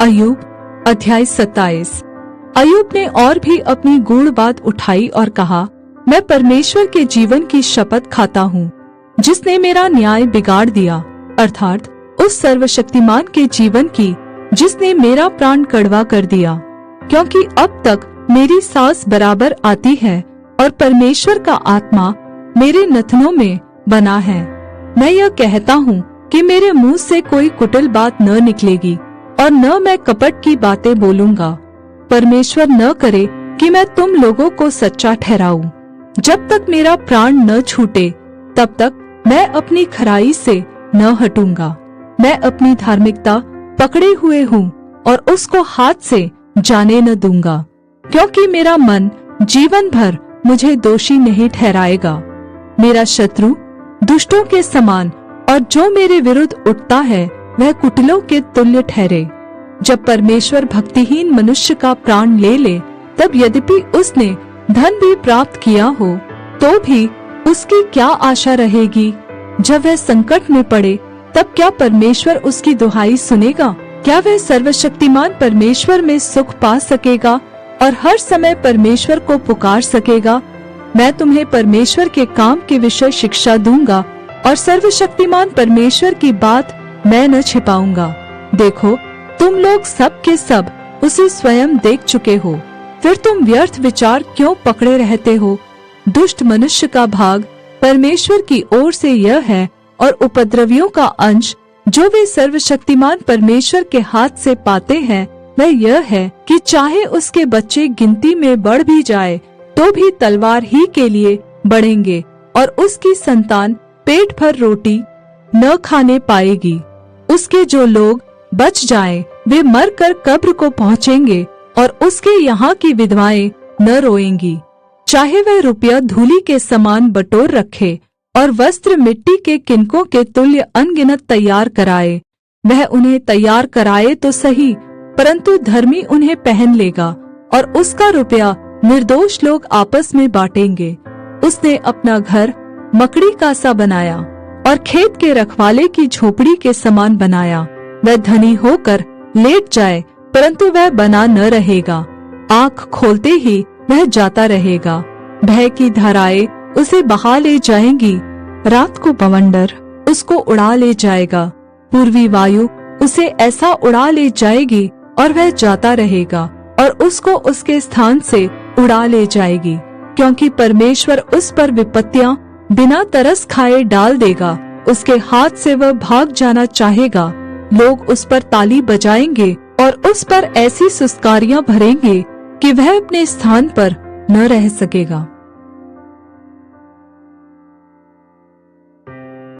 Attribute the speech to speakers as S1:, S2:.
S1: अय्यूब अध्याय 27। अय्यूब ने और भी अपनी गूढ़ बात उठाई और कहा, मैं परमेश्वर के जीवन की शपथ खाता हूँ जिसने मेरा न्याय बिगाड़ दिया, अर्थात उस सर्वशक्तिमान के जीवन की जिसने मेरा प्राण कड़वा कर दिया। क्योंकि अब तक मेरी सांस बराबर आती है और परमेश्वर का आत्मा मेरे नथनों में बना है। मैं यह कहता हूँ कि मेरे मुंह से कोई कुटिल बात न निकलेगी और न मैं कपट की बातें बोलूंगा। परमेश्वर न करे कि मैं तुम लोगों को सच्चा ठहराऊं। जब तक मेरा प्राण न छूटे तब तक मैं अपनी खराई से न हटूंगा। मैं अपनी धार्मिकता पकड़े हुए हूँ और उसको हाथ से जाने न दूंगा, क्योंकि मेरा मन जीवन भर मुझे दोषी नहीं ठहराएगा। मेरा शत्रु दुष्टों के समान और जो मेरे विरुद्ध उठता है वह कुटिलों के तुल्य ठहरे। जब परमेश्वर भक्तिहीन मनुष्य का प्राण ले ले, तब यद्यपि उसने धन भी प्राप्त किया हो तो भी उसकी क्या आशा रहेगी। जब वह संकट में पड़े तब क्या परमेश्वर उसकी दुहाई सुनेगा? क्या वह सर्वशक्तिमान परमेश्वर में सुख पा सकेगा और हर समय परमेश्वर को पुकार सकेगा? मैं तुम्हें परमेश्वर के काम के विषय शिक्षा दूंगा और सर्वशक्तिमान परमेश्वर की बात मैं न छिपाऊंगा। देखो, तुम लोग सब के सब उसे स्वयं देख चुके हो, फिर तुम व्यर्थ विचार क्यों पकड़े रहते हो? दुष्ट मनुष्य का भाग परमेश्वर की ओर से यह है और उपद्रवियों का अंश जो वे सर्वशक्तिमान परमेश्वर के हाथ से पाते हैं वह यह है कि चाहे उसके बच्चे गिनती में बढ़ भी जाए तो भी तलवार ही के लिए बढ़ेंगे और उसकी संतान पेट भर रोटी न खाने पाएगी। उसके जो लोग बच जाएं, वे मरकर कब्र को पहुँचेंगे और उसके यहाँ की विधवाएं न रोएंगी। चाहे वह रुपया धूलि के समान बटोर रखे और वस्त्र मिट्टी के किनकों के तुल्य अनगिनत तैयार कराए, वह उन्हें तैयार कराए तो सही, परंतु धर्मी उन्हें पहन लेगा और उसका रुपया निर्दोष लोग आपस में बांटेंगे। उसने अपना घर मकड़ी का सा बनाया और खेत के रखवाले की झोपड़ी के समान बनाया। वह धनी होकर लेट जाए परंतु वह बना न रहेगा। आँख खोलते ही वह जाता रहेगा। भय की धाराएं उसे बहा ले जाएंगी। रात को बवंडर उसको उड़ा ले जाएगा। पूर्वी वायु उसे ऐसा उड़ा ले जाएगी और वह जाता रहेगा और उसको उसके स्थान से उड़ा ले जाएगी, क्योंकि परमेश्वर उस पर विपत्तियां बिना तरस खाए डाल देगा। उसके हाथ से वह भाग जाना चाहेगा। लोग उस पर ताली बजाएंगे और उस पर ऐसी सुस्कारियां भरेंगे कि वह अपने स्थान पर न रह सकेगा।